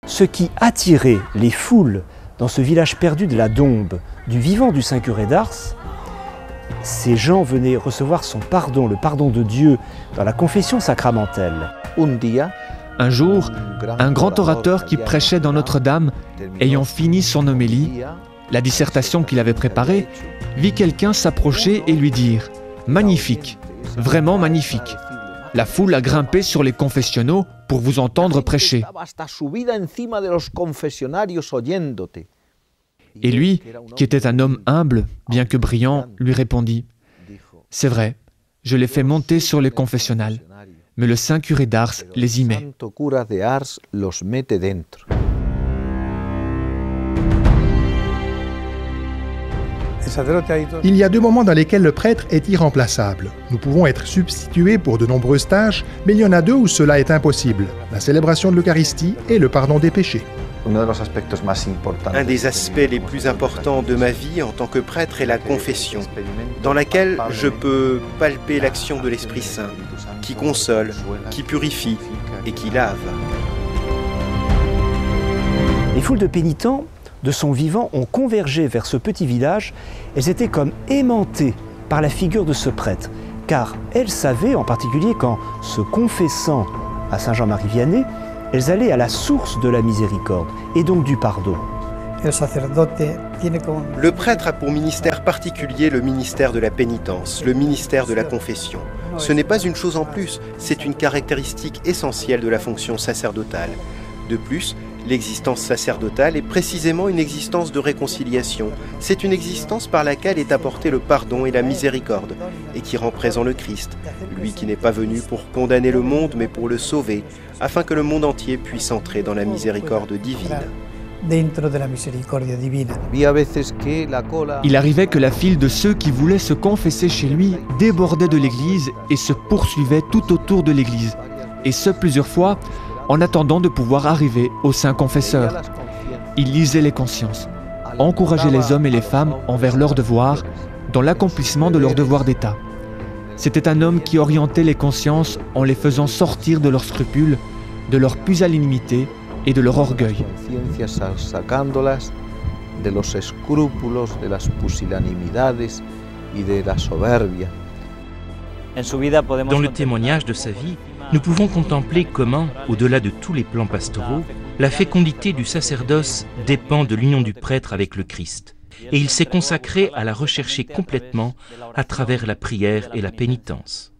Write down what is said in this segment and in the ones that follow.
Ce qui attirait les foules dans ce village perdu de la Dombes, du vivant du Saint Curé d'Ars, ces gens venaient recevoir son pardon, le pardon de Dieu, dans la confession sacramentelle. Un jour, un grand orateur qui prêchait dans Notre-Dame, ayant fini son homélie, la dissertation qu'il avait préparée, vit quelqu'un s'approcher et lui dire « Magnifique, vraiment magnifique ». La foule a grimpé sur les confessionnaux pour vous entendre prêcher. Et lui, qui était un homme humble, bien que brillant, lui répondit « C'est vrai, je les fais monter sur les confessionnals, mais le Saint Curé d'Ars les y met. » Il y a deux moments dans lesquels le prêtre est irremplaçable. Nous pouvons être substitués pour de nombreuses tâches, mais il y en a deux où cela est impossible. La célébration de l'Eucharistie et le pardon des péchés. Un des aspects les plus importants de ma vie en tant que prêtre est la confession, dans laquelle je peux palper l'action de l'Esprit Saint, qui console, qui purifie et qui lave. Les foules de pénitents, de son vivant, ont convergé vers ce petit village. Elles étaient comme aimantées par la figure de ce prêtre, car elles savaient en particulier qu'en se confessant à Saint Jean-Marie Vianney, elles allaient à la source de la miséricorde et donc du pardon. Le prêtre a pour ministère particulier le ministère de la pénitence, le ministère de la confession. Ce n'est pas une chose en plus, c'est une caractéristique essentielle de la fonction sacerdotale. De plus, l'existence sacerdotale est précisément une existence de réconciliation. C'est une existence par laquelle est apporté le pardon et la miséricorde, et qui rend présent le Christ, lui qui n'est pas venu pour condamner le monde, mais pour le sauver, afin que le monde entier puisse entrer dans la miséricorde divine. Il arrivait que la file de ceux qui voulaient se confesser chez lui débordait de l'église et se poursuivait tout autour de l'église, et ce plusieurs fois, en attendant de pouvoir arriver au Saint Confesseur. Il lisait les consciences, encourageait les hommes et les femmes envers leurs devoirs, dans l'accomplissement de leurs devoirs d'État. C'était un homme qui orientait les consciences en les faisant sortir de leurs scrupules, de leur pusillanimité et de leur orgueil. Dans le témoignage de sa vie, nous pouvons contempler comment, au-delà de tous les plans pastoraux, la fécondité du sacerdoce dépend de l'union du prêtre avec le Christ. Et il s'est consacré à la rechercher complètement à travers la prière et la pénitence.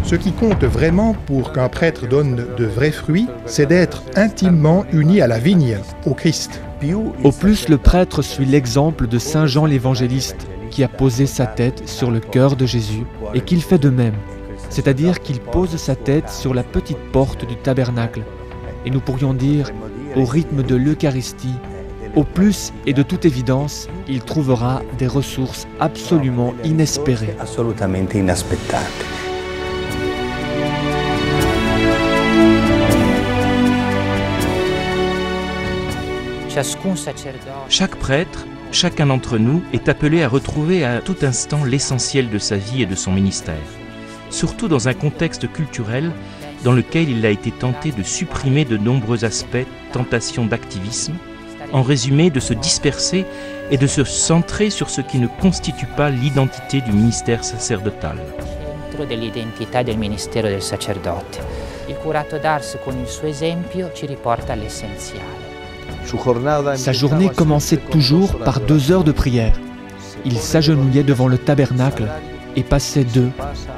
Ce qui compte vraiment pour qu'un prêtre donne de vrais fruits, c'est d'être intimement uni à la vigne, au Christ. Au plus, le prêtre suit l'exemple de Saint Jean l'Évangéliste, qui a posé sa tête sur le cœur de Jésus et qu'il fait de même, c'est-à-dire qu'il pose sa tête sur la petite porte du tabernacle. Et nous pourrions dire, au rythme de l'Eucharistie, au plus et de toute évidence, il trouvera des ressources absolument inespérées. Chaque prêtre, chacun d'entre nous est appelé à retrouver à tout instant l'essentiel de sa vie et de son ministère, surtout dans un contexte culturel dans lequel il a été tenté de supprimer de nombreux aspects, tentations d'activisme, en résumé de se disperser et de se centrer sur ce qui ne constitue pas l'identité du ministère sacerdotal. Sa journée commençait toujours par 2 heures de prière. Il s'agenouillait devant le tabernacle et passait 2,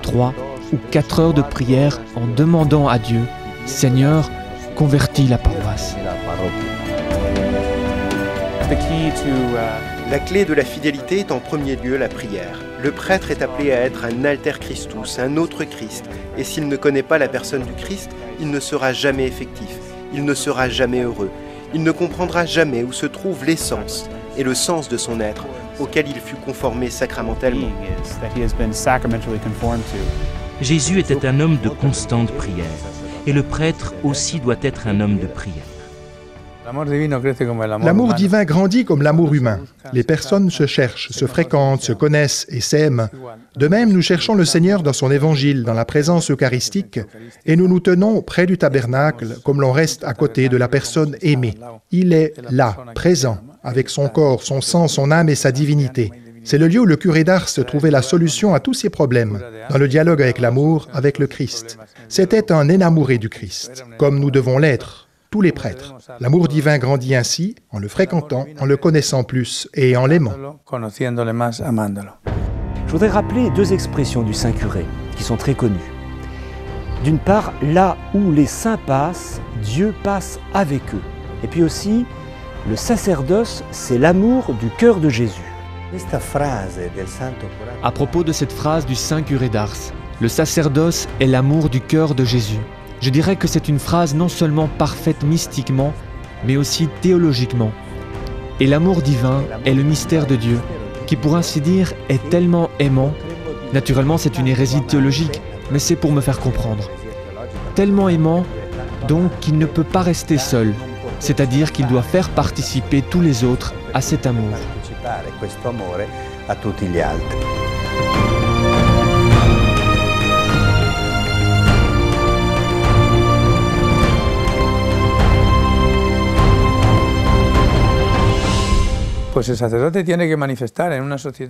3 ou 4 heures de prière en demandant à Dieu « Seigneur, convertis la paroisse ». La clé de la fidélité est en premier lieu la prière. Le prêtre est appelé à être un alter Christus, un autre Christ. Et s'il ne connaît pas la personne du Christ, il ne sera jamais effectif, il ne sera jamais heureux. Il ne comprendra jamais où se trouve l'essence et le sens de son être, auquel il fut conformé sacramentellement. Jésus était un homme de constante prière, et le prêtre aussi doit être un homme de prière. L'amour divin grandit comme l'amour humain. Les personnes se cherchent, se fréquentent, se connaissent et s'aiment. De même, nous cherchons le Seigneur dans son évangile, dans la présence eucharistique, et nous nous tenons près du tabernacle comme l'on reste à côté de la personne aimée. Il est là, présent, avec son corps, son sang, son âme et sa divinité. C'est le lieu où le curé d'Ars trouvait la solution à tous ses problèmes, dans le dialogue avec l'amour, avec le Christ. C'était un énamouré du Christ, comme nous devons l'être, tous les prêtres. L'amour divin grandit ainsi, en le fréquentant, en le connaissant plus et en l'aimant. Je voudrais rappeler deux expressions du Saint Curé, qui sont très connues. D'une part, là où les saints passent, Dieu passe avec eux. Et puis aussi, le sacerdoce, c'est l'amour du cœur de Jésus. À propos de cette phrase du Saint Curé d'Ars, le sacerdoce est l'amour du cœur de Jésus. Je dirais que c'est une phrase non seulement parfaite mystiquement, mais aussi théologiquement. Et l'amour divin est le mystère de Dieu, qui pour ainsi dire est tellement aimant. Naturellement, c'est une hérésie théologique, mais c'est pour me faire comprendre. Tellement aimant, donc qu'il ne peut pas rester seul, c'est-à-dire qu'il doit faire participer tous les autres à cet amour.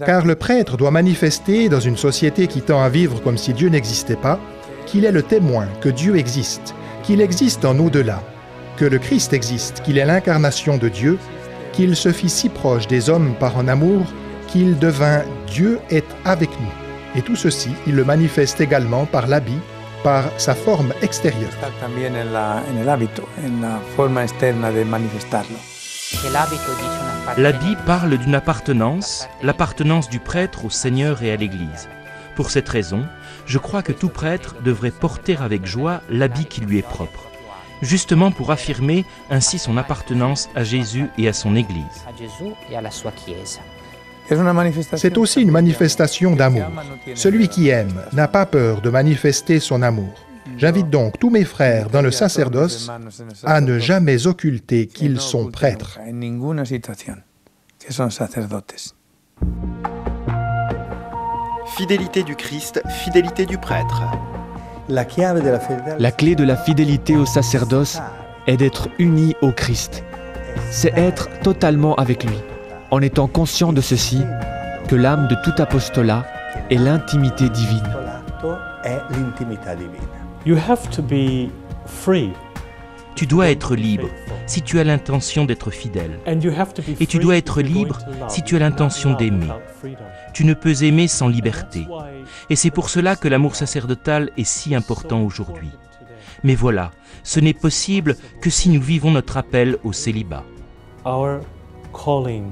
Car le prêtre doit manifester dans une société qui tend à vivre comme si Dieu n'existait pas, qu'il est le témoin que Dieu existe, qu'il existe en au-delà, que le Christ existe, qu'il est l'incarnation de Dieu, qu'il se fit si proche des hommes par un amour qu'il devint Dieu est avec nous. Et tout ceci, il le manifeste également par l'habit, par sa forme extérieure. L'habit parle d'une appartenance, l'appartenance du prêtre au Seigneur et à l'Église. Pour cette raison, je crois que tout prêtre devrait porter avec joie l'habit qui lui est propre, justement pour affirmer ainsi son appartenance à Jésus et à son Église. C'est aussi une manifestation d'amour. Celui qui aime n'a pas peur de manifester son amour. J'invite donc tous mes frères dans le sacerdoce à ne jamais occulter qu'ils sont prêtres. Fidélité du Christ, fidélité du prêtre. La clé de la fidélité au sacerdoce est d'être uni au Christ. C'est être totalement avec lui, en étant conscient de ceci, que l'âme de tout apostolat est l'intimité divine. You have to be free. Tu dois être libre si tu as l'intention d'être fidèle. Et tu dois être libre si tu as l'intention d'aimer. Tu ne peux aimer sans liberté. Et c'est pour cela que l'amour sacerdotal est si important aujourd'hui. Mais voilà, ce n'est possible que si nous vivons notre appel au célibat. Our calling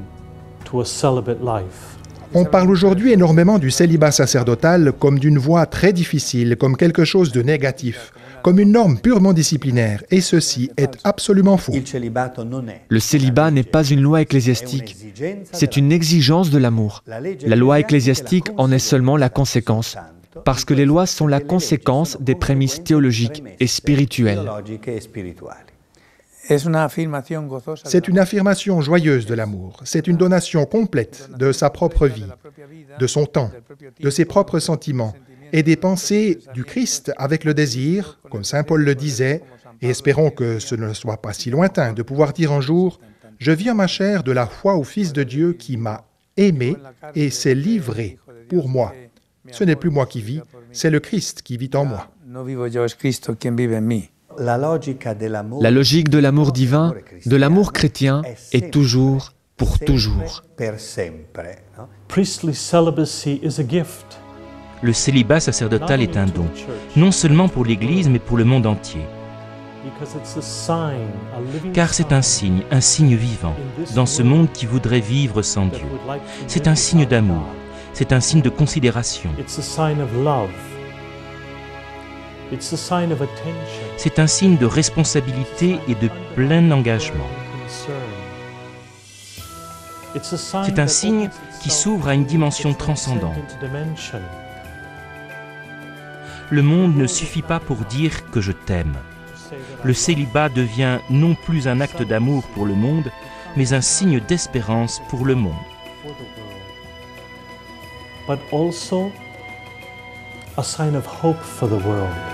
to a celibate life. On parle aujourd'hui énormément du célibat sacerdotal comme d'une voie très difficile, comme quelque chose de négatif, comme une norme purement disciplinaire, et ceci est absolument faux. Le célibat n'est pas une loi ecclésiastique, c'est une exigence de l'amour. La loi ecclésiastique en est seulement la conséquence, parce que les lois sont la conséquence des prémices théologiques et spirituelles. C'est une affirmation joyeuse de l'amour. C'est une donation complète de sa propre vie, de son temps, de ses propres sentiments et des pensées du Christ avec le désir, comme saint Paul le disait, et espérons que ce ne soit pas si lointain, de pouvoir dire un jour « Je vis en ma chair de la foi au Fils de Dieu qui m'a aimé et s'est livré pour moi. Ce n'est plus moi qui vis, c'est le Christ qui vit en moi. » La logique de l'amour divin, de l'amour chrétien, est toujours pour toujours. Priestly celibacy is a gift. Le célibat sacerdotal est un don, non seulement pour l'Église, mais pour le monde entier. Car c'est un signe vivant, dans ce monde qui voudrait vivre sans Dieu. C'est un signe d'amour, c'est un signe de considération. C'est un signe de responsabilité et de plein engagement. C'est un signe qui s'ouvre à une dimension transcendante. Le monde ne suffit pas pour dire que je t'aime. le célibat devient non plus un acte d'amour pour le monde, mais un signe d'espérance pour le monde. But also a sign of hope for the world.